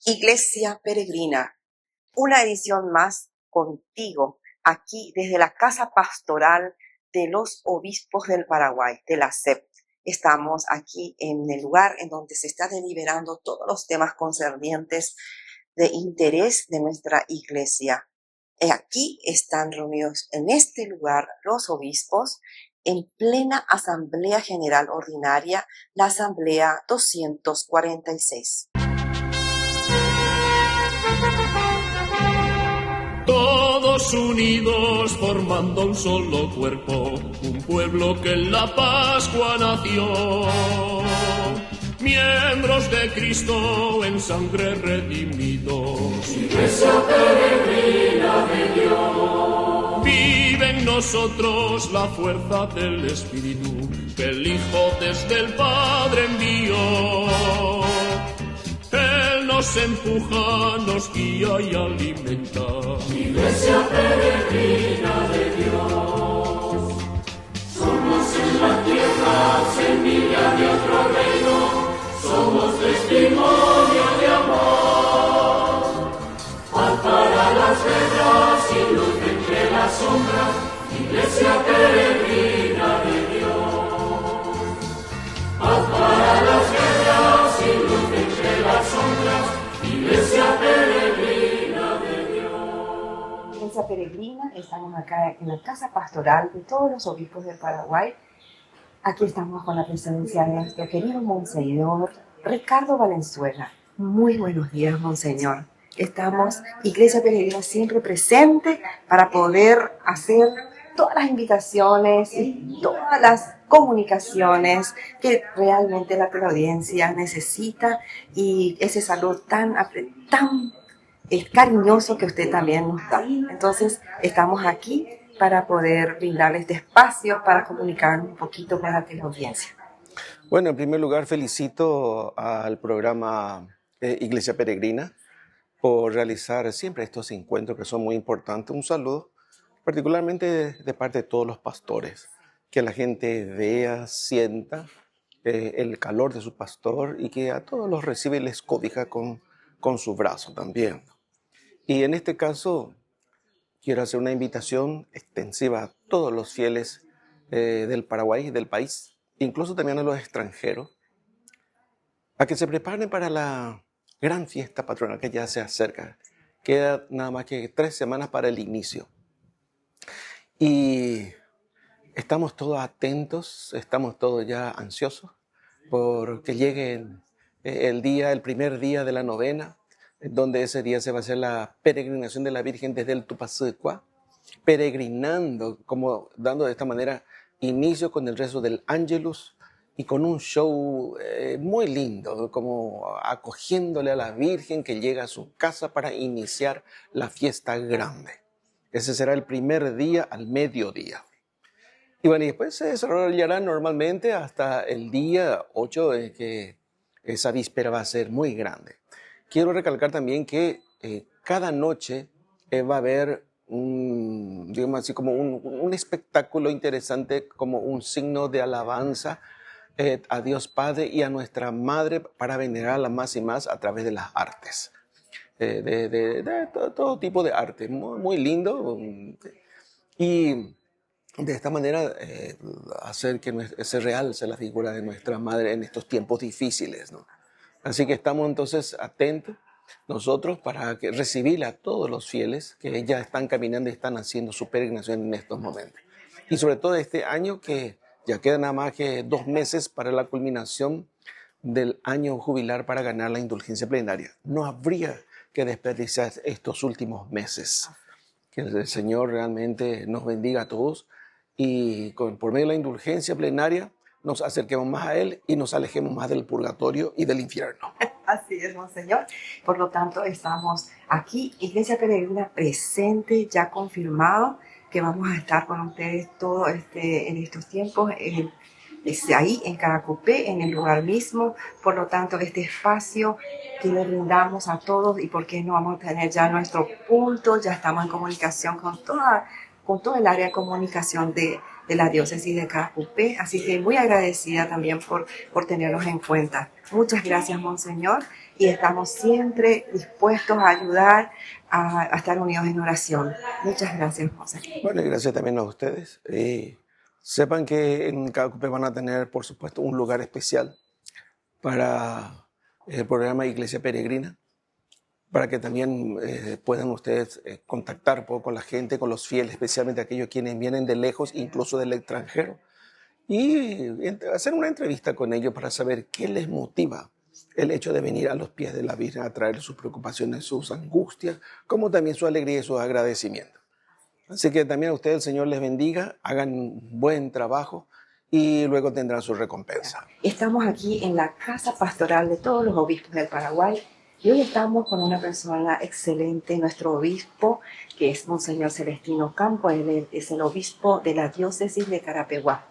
Iglesia Peregrina, una edición más contigo, aquí desde la Casa Pastoral de los Obispos del Paraguay, de la SEP. Estamos aquí en el lugar en donde se está deliberando todos los temas concernientes de interés de nuestra iglesia. Aquí están reunidos en este lugar los obispos en plena Asamblea General Ordinaria, la Asamblea 246. Todos unidos formando un solo cuerpo, un pueblo que en la Pascua nació. Miembros de Cristo en sangre redimidos, Iglesia peregrina de Dios. Vive en nosotros la fuerza del Espíritu que el Hijo desde el Padre envió. Él nos empuja, nos guía y alimenta. Iglesia peregrina de Dios. Somos en la tierra semilla de otro reino. Somos testimonio de amor. Paz para las guerras y luz entre las sombras. Iglesia peregrina de Dios. Paz para las guerras y luz entre las sombras. Iglesia peregrina de Dios. Iglesia Peregrina, estamos acá en la Casa Pastoral de todos los obispos del Paraguay. Aquí estamos con la presencia de nuestro querido Monseñor Ricardo Valenzuela. Muy buenos días, Monseñor. Estamos, Iglesia Peregrina, siempre presente para poder hacer todas las invitaciones y todas las comunicaciones que realmente la audiencia necesita y ese saludo tan cariñoso que usted también nos da. Entonces, estamos aquí para poder brindarles este espacio para comunicarnos un poquito con la audiencia. Bueno, en primer lugar felicito al programa Iglesia Peregrina por realizar siempre estos encuentros que son muy importantes. Un saludo particularmente de parte de todos los pastores, que la gente vea, sienta el calor de su pastor y que a todos los recibe y les cobija con su brazo también. Y en este caso quiero hacer una invitación extensiva a todos los fieles del Paraguay y del país, incluso también a los extranjeros, a que se preparen para la gran fiesta patronal que ya se acerca. Queda nada más que 3 semanas para el inicio. Y estamos todos atentos, estamos todos ya ansiosos por que llegue el primer día de la novena, donde ese día se va a hacer la peregrinación de la Virgen desde el Tupacicua, peregrinando, como dando de esta manera inicio con el rezo del Ángelus y con un show muy lindo, como acogiéndole a la Virgen que llega a su casa para iniciar la fiesta grande. Ese será el primer día al mediodía. Y bueno, y después se desarrollará normalmente hasta el día 8, que esa víspera va a ser muy grande. Quiero recalcar también que cada noche va a haber digamos así, como un espectáculo interesante, como un signo de alabanza a Dios Padre y a nuestra Madre para venerarla más y más a través de las artes. De todo tipo de arte, muy, muy lindo. Y de esta manera hacer que se realce la figura de nuestra Madre en estos tiempos difíciles, ¿no? Así que estamos entonces atentos nosotros para recibir a todos los fieles que ya están caminando y están haciendo su peregrinación en estos momentos. Y sobre todo este año que ya queda nada más que 2 meses para la culminación del año jubilar para ganar la indulgencia plenaria. No habría que desperdiciar estos últimos meses. Que el Señor realmente nos bendiga a todos y por medio de la indulgencia plenaria nos acerquemos más a Él y nos alejemos más del purgatorio y del infierno. Así es, Monseñor. Por lo tanto, estamos aquí, Iglesia Peregrina presente, ya confirmado que vamos a estar con ustedes todo en estos tiempos, ahí en Caracupé, en el lugar mismo. Por lo tanto, este espacio que le brindamos a todos, y por qué no vamos a tener ya nuestro punto, ya estamos en comunicación con todo el área de comunicación de la diócesis de Caracupé, así que muy agradecida también por tenerlos en cuenta. Muchas gracias, Monseñor, y estamos siempre dispuestos a ayudar a estar unidos en oración. Muchas gracias, José. Bueno, y gracias también a ustedes. Sepan que en Cacupe van a tener, por supuesto, un lugar especial para el programa Iglesia Peregrina, para que también puedan ustedes contactar un poco con la gente, con los fieles, especialmente aquellos quienes vienen de lejos, incluso del extranjero, y hacer una entrevista con ellos para saber qué les motiva el hecho de venir a los pies de la Virgen a traer sus preocupaciones, sus angustias, como también su alegría y sus agradecimientos. Así que también a ustedes el Señor les bendiga, hagan un buen trabajo y luego tendrán su recompensa. Estamos aquí en la Casa Pastoral de todos los obispos del Paraguay y hoy estamos con una persona excelente, nuestro obispo, que es Monseñor Celestino Campos. Él es el obispo de la diócesis de Carapeguá.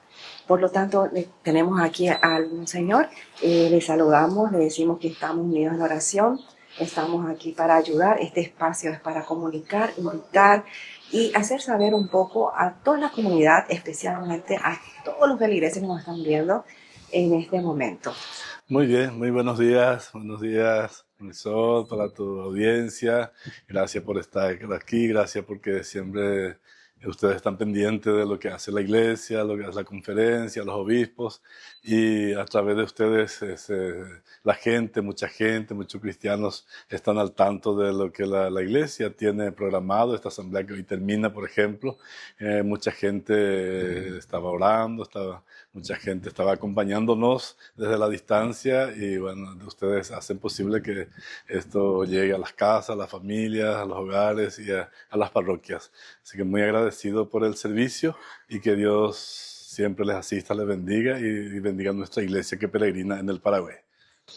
Por lo tanto, tenemos aquí al Monseñor, le saludamos, le decimos que estamos unidos en oración, estamos aquí para ayudar, este espacio es para comunicar, invitar y hacer saber un poco a toda la comunidad, especialmente a todos los de la iglesia que nos están viendo en este momento. Muy bien, muy buenos días, Marisol, para tu audiencia. Gracias por estar aquí, gracias porque siempre ustedes están pendientes de lo que hace la iglesia, lo que hace la conferencia, los obispos, y a través de ustedes la gente, muchos cristianos están al tanto de lo que la iglesia tiene programado. Esta asamblea que hoy termina, por ejemplo, mucha gente estaba orando, mucha gente estaba acompañándonos desde la distancia, y bueno, ustedes hacen posible que esto llegue a las casas, a las familias, a los hogares y a las parroquias. Así que muy agradecido por el servicio y que Dios siempre les asista, les bendiga y bendiga nuestra iglesia que peregrina en el Paraguay.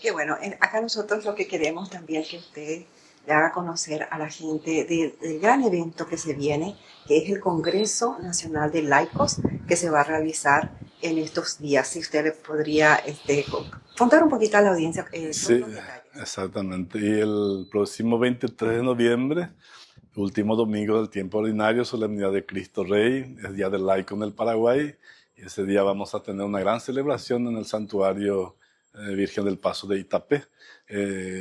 Qué bueno, acá nosotros lo que queremos también es que usted le haga conocer a la gente del gran evento que se viene, que es el Congreso Nacional de Laicos, que se va a realizar en estos días. Si usted le podría contar un poquito a la audiencia. Sí, exactamente. Y el próximo 23 de noviembre, último domingo del tiempo ordinario, solemnidad de Cristo Rey, es Día del Laico en el Paraguay, y ese día vamos a tener una gran celebración en el Santuario Virgen del Paso de Itapé.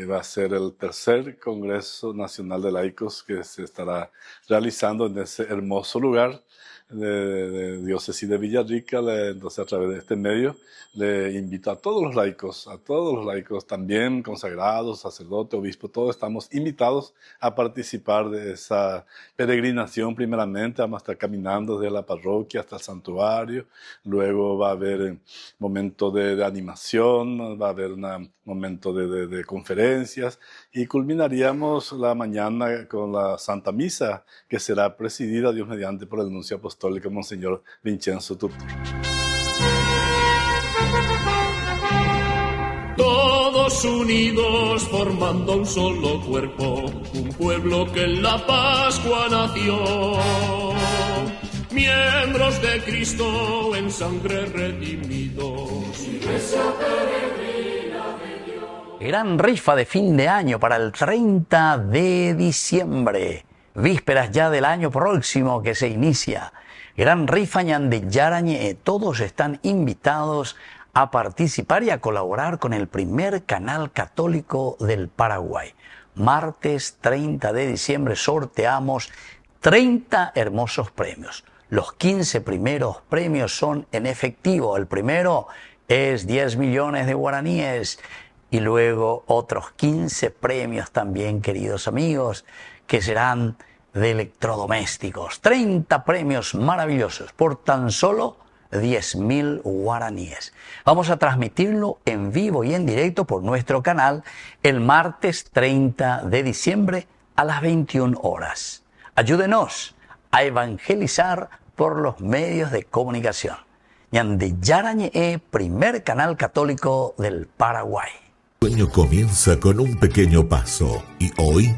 Va a ser el tercer Congreso Nacional de Laicos que se estará realizando en ese hermoso lugar de diócesis de Villarrica. Entonces, a través de este medio le invito a todos los laicos, también consagrados, sacerdotes, obispos, todos estamos invitados a participar de esa peregrinación. Primeramente vamos a estar caminando desde la parroquia hasta el santuario, luego va a haber momento de animación, va a haber un momento de conferencias, y culminaríamos la mañana con la Santa Misa, que será presidida, Dios mediante, por el nuncio apostólico Monseñor Vincenzo Turtur. Todos unidos formando un solo cuerpo, un pueblo que en la Pascua nació. Miembros de Cristo en sangre redimidos. Iglesia peregrina de Dios. Gran rifa de fin de año para el 30 de diciembre. Vísperas ya del año próximo que se inicia. Gran rifa ñande Yarañe. Todos están invitados a participar y a colaborar con el primer canal católico del Paraguay. Martes 30 de diciembre sorteamos 30 hermosos premios. Los 15 primeros premios son en efectivo. El primero es 10 millones de guaraníes y luego otros 15 premios también, queridos amigos, que serán de electrodomésticos. 30 premios maravillosos por tan solo 10.000 guaraníes. Vamos a transmitirlo en vivo y en directo por nuestro canal el martes 30 de diciembre a las 21 horas. Ayúdenos a evangelizar por los medios de comunicación. Ñande Yarañe, primer canal católico del Paraguay. El sueño comienza con un pequeño paso y hoy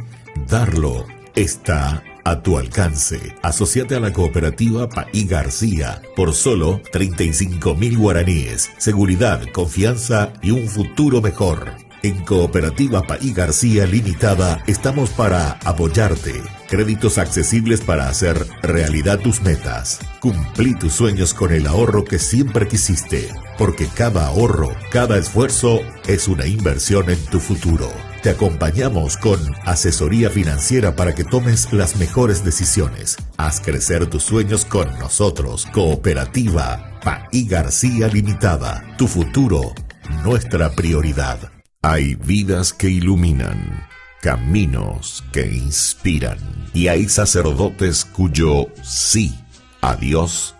darlo está a tu alcance. Asociate a la cooperativa Paí García por solo 35.000 guaraníes. Seguridad, confianza y un futuro mejor. En Cooperativa Paí García Limitada estamos para apoyarte. Créditos accesibles para hacer realidad tus metas. Cumplí tus sueños con el ahorro que siempre quisiste. Porque cada ahorro, cada esfuerzo es una inversión en tu futuro. Te acompañamos con asesoría financiera para que tomes las mejores decisiones. Haz crecer tus sueños con nosotros. Cooperativa Paí García Limitada. Tu futuro, nuestra prioridad. Hay vidas que iluminan, caminos que inspiran. Y hay sacerdotes cuyo sí a Dios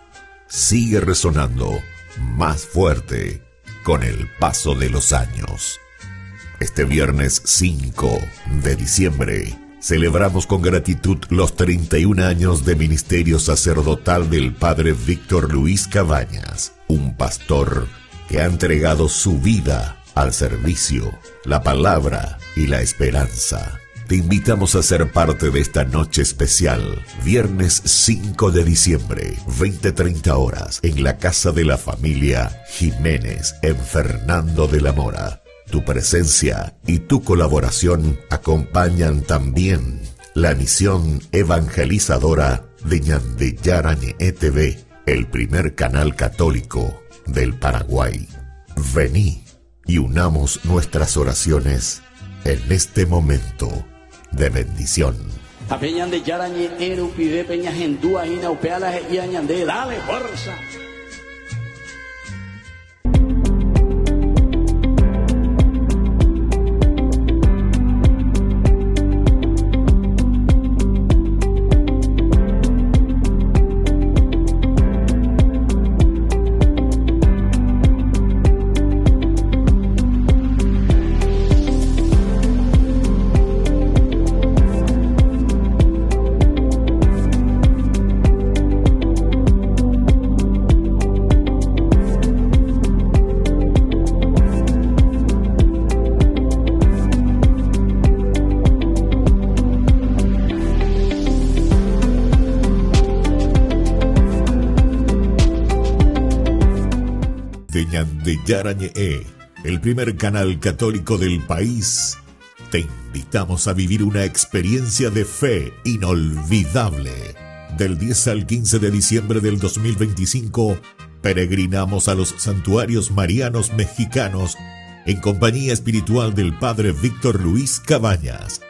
sigue resonando más fuerte con el paso de los años. Este viernes 5 de diciembre celebramos con gratitud los 31 años de ministerio sacerdotal del Padre Víctor Luis Cabañas, un pastor que ha entregado su vida al servicio, la palabra y la esperanza. Te invitamos a ser parte de esta noche especial, viernes 5 de diciembre, 20:30 horas, en la casa de la familia Jiménez, en Fernando de la Mora. Tu presencia y tu colaboración acompañan también la misión evangelizadora de Ñandeyarañe TV, el primer canal católico del Paraguay. Vení y unamos nuestras oraciones en este momento de bendición. Dale, fuerza. Ñandeyarañe, el primer canal católico del país, te invitamos a vivir una experiencia de fe inolvidable. Del 10 al 15 de diciembre del 2025, peregrinamos a los santuarios marianos mexicanos en compañía espiritual del Padre Víctor Luis Cabañas.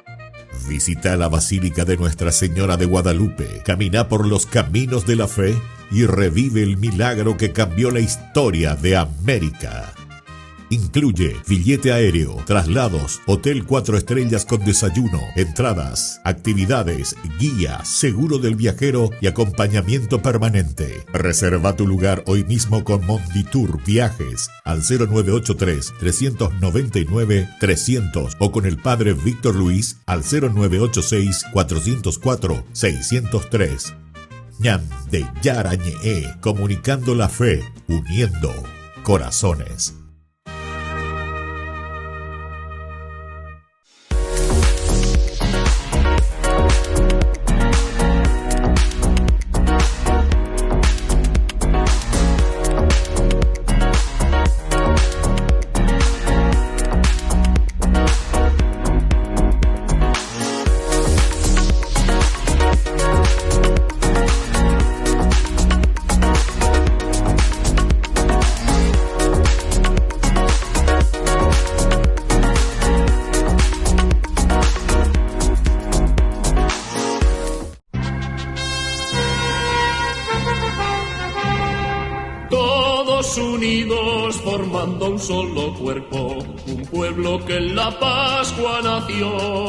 Visita la Basílica de Nuestra Señora de Guadalupe, camina por los caminos de la fe y revive el milagro que cambió la historia de América. Incluye billete aéreo, traslados, hotel 4 estrellas con desayuno, entradas, actividades, guía, seguro del viajero y acompañamiento permanente. Reserva tu lugar hoy mismo con Monditour Viajes al 0983-399-300 o con el Padre Víctor Luis al 0986-404-603. Ñandeyarañe, comunicando la fe, uniendo corazones. Unidos formando un solo cuerpo, un pueblo que en la Pascua nació.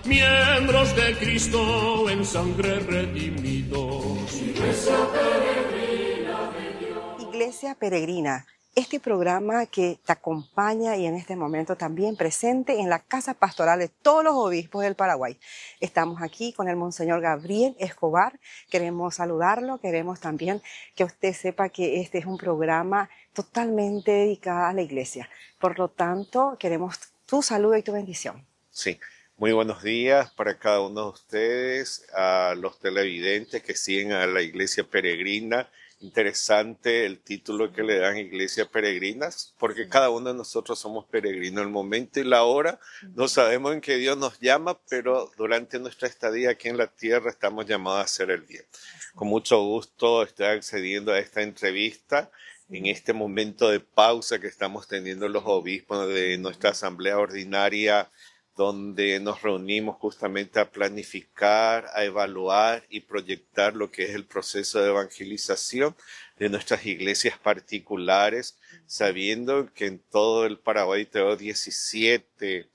Miembros de Cristo en sangre redimidos. Iglesia peregrina de Dios. Iglesia Peregrina, este programa que te acompaña y en este momento también presente en la Casa Pastoral de todos los obispos del Paraguay. Estamos aquí con el Monseñor Gabriel Escobar. Queremos saludarlo, queremos también que usted sepa que este es un programa totalmente dedicado a la Iglesia. Por lo tanto, queremos tu saludo y tu bendición. Sí, muy buenos días para cada uno de ustedes, a los televidentes que siguen a la Iglesia Peregrina. Interesante el título que le dan Iglesia Peregrinas, porque cada uno de nosotros somos peregrinos. El momento y la hora no sabemos en qué Dios nos llama, pero durante nuestra estadía aquí en la tierra estamos llamados a hacer el bien. Con mucho gusto estoy accediendo a esta entrevista en este momento de pausa que estamos teniendo los obispos de nuestra asamblea ordinaria, donde nos reunimos justamente a planificar, a evaluar y proyectar lo que es el proceso de evangelización de nuestras iglesias particulares, sabiendo que en todo el Paraguay tenemos 17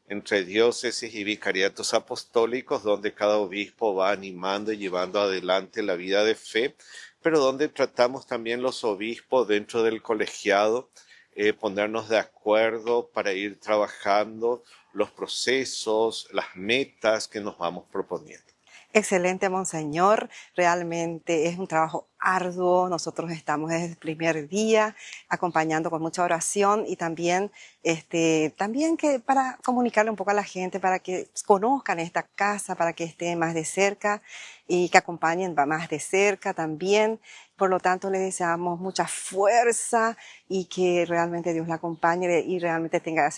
entre diócesis y vicariatos apostólicos, donde cada obispo va animando y llevando adelante la vida de fe, pero donde tratamos también los obispos dentro del colegiado, ponernos de acuerdo para ir trabajando los procesos, las metas que nos vamos proponiendo. Excelente, Monseñor. Realmente es un trabajo arduo. Nosotros estamos desde el primer día acompañando con mucha oración y también que para comunicarle un poco a la gente, para que conozcan esta casa, para que estén más de cerca y que acompañen más de cerca también. Por lo tanto, le deseamos mucha fuerza y que realmente Dios la acompañe y realmente tenga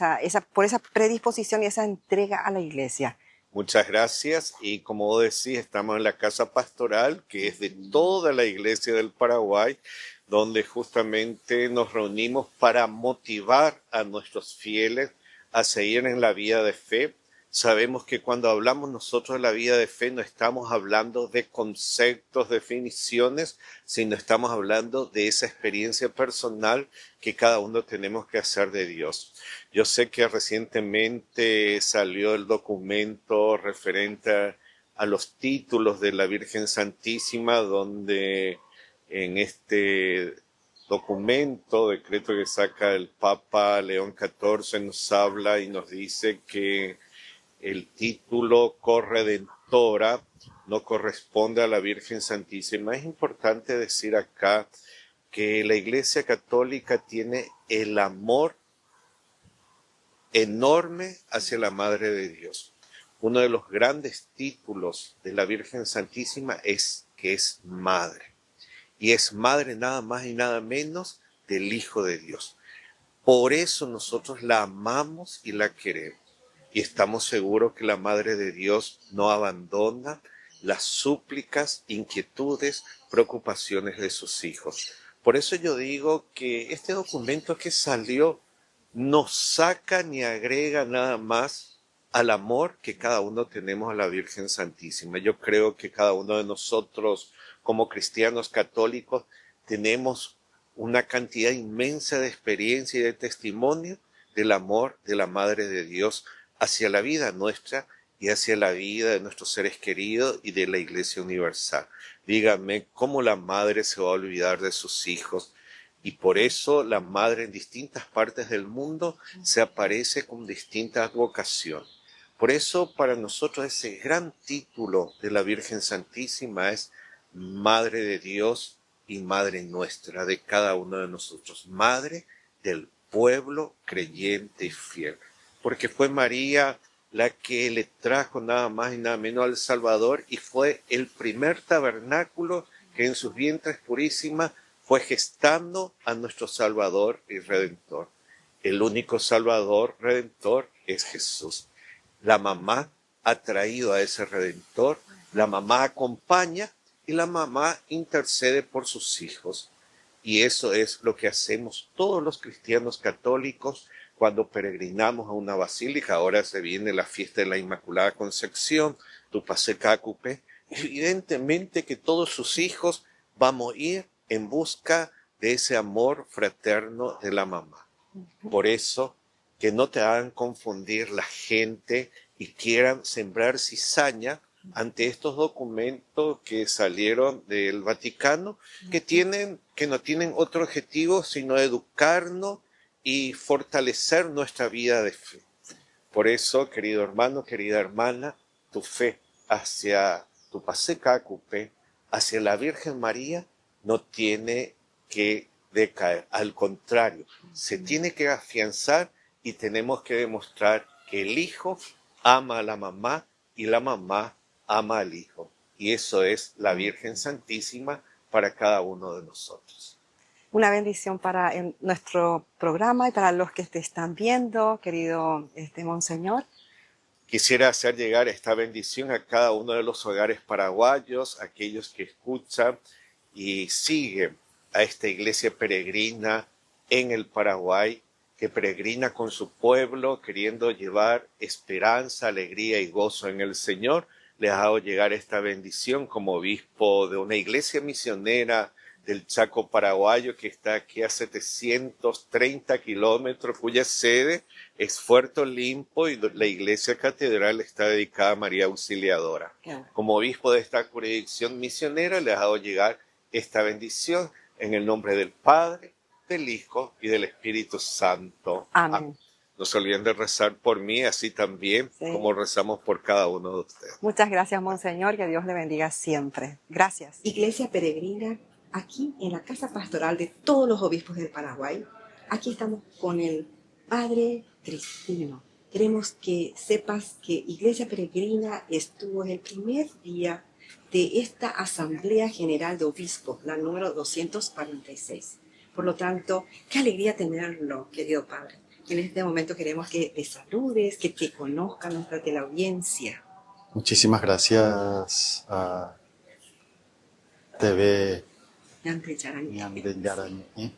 por esa predisposición y esa entrega a la iglesia. Muchas gracias, y como vos decís, estamos en la casa pastoral, que es de toda la iglesia del Paraguay, donde justamente nos reunimos para motivar a nuestros fieles a seguir en la vida de fe. Sabemos que cuando hablamos nosotros de la vida de fe no estamos hablando de conceptos, definiciones, sino estamos hablando de esa experiencia personal que cada uno tenemos que hacer de Dios. Yo sé que recientemente salió el documento referente a los títulos de la Virgen Santísima, donde en este documento, decreto que saca el Papa León XIV, nos habla y nos dice que el título corredentora no corresponde a la Virgen Santísima. Es importante decir acá que la Iglesia Católica tiene el amor enorme hacia la Madre de Dios. Uno de los grandes títulos de la Virgen Santísima es que es madre. Y es madre nada más y nada menos del Hijo de Dios. Por eso nosotros la amamos y la queremos. Y estamos seguros que la Madre de Dios no abandona las súplicas, inquietudes, preocupaciones de sus hijos. Por eso yo digo que este documento que salió no saca ni agrega nada más al amor que cada uno tenemos a la Virgen Santísima. Yo creo que cada uno de nosotros, como cristianos católicos, tenemos una cantidad inmensa de experiencia y de testimonio del amor de la Madre de Dios hacia la vida nuestra y hacia la vida de nuestros seres queridos y de la Iglesia Universal. Díganme, ¿cómo la madre se va a olvidar de sus hijos? Y por eso la madre en distintas partes del mundo se aparece con distinta advocación. Por eso para nosotros ese gran título de la Virgen Santísima es Madre de Dios y Madre nuestra, de cada uno de nosotros. Madre del pueblo creyente y fiel. Porque fue María la que le trajo nada más y nada menos al Salvador y fue el primer tabernáculo que en sus vientres purísimas fue gestando a nuestro Salvador y Redentor. El único Salvador Redentor es Jesús. La mamá ha traído a ese Redentor, la mamá acompaña y la mamá intercede por sus hijos. Y eso es lo que hacemos todos los cristianos católicos cuando peregrinamos a una basílica. Ahora se viene la fiesta de la Inmaculada Concepción, Tupac-Cacupe. Evidentemente que todos sus hijos vamos a ir en busca de ese amor fraterno de la mamá. Por eso, que no te hagan confundir la gente y quieran sembrar cizaña ante estos documentos que salieron del Vaticano, que no tienen otro objetivo sino educarnos y fortalecer nuestra vida de fe. Por eso, querido hermano, querida hermana, tu fe hacia Tupac-Cacupe, hacia la Virgen María, no tiene que decaer. Al contrario, se tiene que afianzar y tenemos que demostrar que el hijo ama a la mamá y la mamá ama al hijo. Y eso es la Virgen Santísima para cada uno de nosotros. Una bendición para nuestro programa y para los que te están viendo, querido Monseñor. Quisiera hacer llegar esta bendición a cada uno de los hogares paraguayos, aquellos que escuchan y siguen a esta iglesia peregrina en el Paraguay, que peregrina con su pueblo, queriendo llevar esperanza, alegría y gozo en el Señor. Les hago llegar esta bendición como obispo de una iglesia misionera del Chaco paraguayo que está aquí a 730 kilómetros, cuya sede es Puerto Limpo, y la iglesia catedral está dedicada a María Auxiliadora. Como obispo de esta jurisdicción misionera, les hago llegar esta bendición en el nombre del Padre, del Hijo y del Espíritu Santo. Amén. No se olviden de rezar por mí, así también como rezamos por cada uno de ustedes. Muchas gracias, Monseñor, que Dios le bendiga siempre. Gracias. Iglesia peregrina, aquí en la Casa Pastoral de todos los obispos del Paraguay. Aquí estamos con el Padre Cristino. Queremos que sepas que Iglesia Peregrina estuvo en el primer día de esta Asamblea General de Obispos, la número 246. Por lo tanto, qué alegría tenerlo, querido Padre. En este momento queremos que te saludes, que te conozcan nuestra teleaudiencia. Muchísimas gracias a TV Ñande Yarañé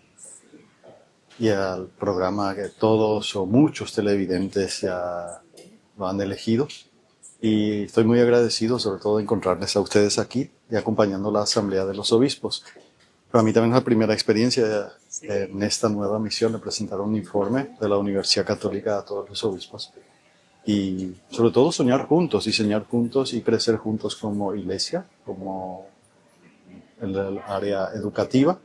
y al programa que todos o muchos televidentes ya lo han elegido. Y estoy muy agradecido sobre todo de encontrarles a ustedes aquí y acompañando la Asamblea de los Obispos. Para mí también es la primera experiencia en esta nueva misión de presentar un informe de la Universidad Católica a todos los obispos. Y sobre todo soñar juntos, diseñar juntos y crecer juntos como iglesia, como en el área educativa,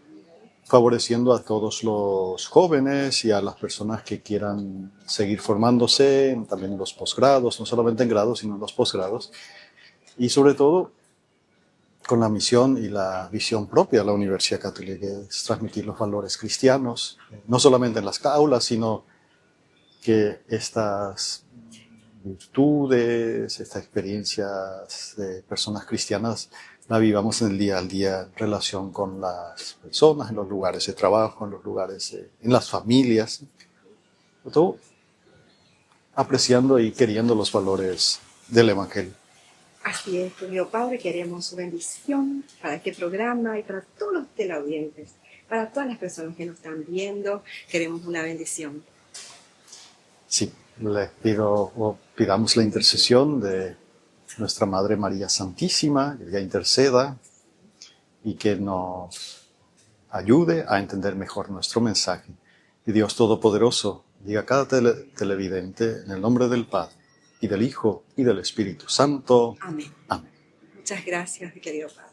favoreciendo a todos los jóvenes y a las personas que quieran seguir formándose, también en los posgrados, no solamente en grados, sino en los posgrados. Y sobre todo con la misión y la visión propia de la Universidad Católica, que es transmitir los valores cristianos, no solamente en las aulas, sino que estas virtudes, estas experiencias de personas cristianas, la vivamos en el día al día en relación con las personas, en los lugares de trabajo, en los lugares, en las familias, sobre todo apreciando y queriendo los valores del Evangelio. Así es, querido Padre, queremos su bendición para este programa y para todos los teleaudientes, para todas las personas que nos están viendo, queremos una bendición. Sí, les pidamos la intercesión de nuestra Madre María Santísima, que ella interceda y que nos ayude a entender mejor nuestro mensaje. Y Dios Todopoderoso diga a cada televidente, en el nombre del Padre, y del Hijo, y del Espíritu Santo. Amén. Amén. Muchas gracias, mi querido Padre.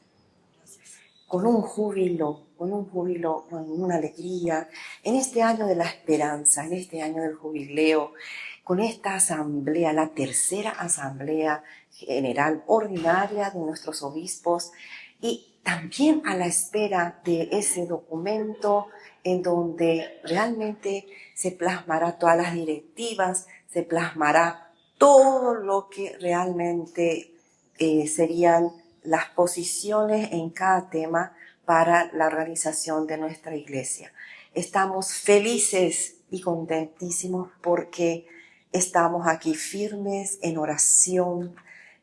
Gracias. Con un júbilo, con una alegría, en este año de la esperanza, en este año del jubileo, con esta asamblea, la tercera asamblea general ordinaria de nuestros obispos, y también a la espera de ese documento en donde realmente se plasmará todas las directivas, se plasmará todo lo que realmente serían las posiciones en cada tema para la organización de nuestra iglesia. Estamos felices y contentísimos porque estamos aquí firmes en oración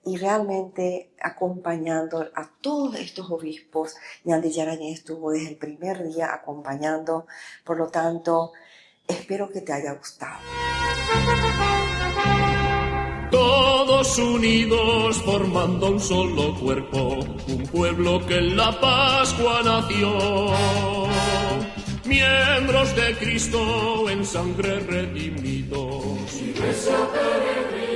y realmente acompañando a todos estos obispos. Ñande Yarañé estuvo desde el primer día acompañando, por lo tanto, espero que te haya gustado. Todos unidos formando un solo cuerpo, un pueblo que en la Pascua nació. Miembros de Cristo en sangre redimidos. Iglesia peregrina.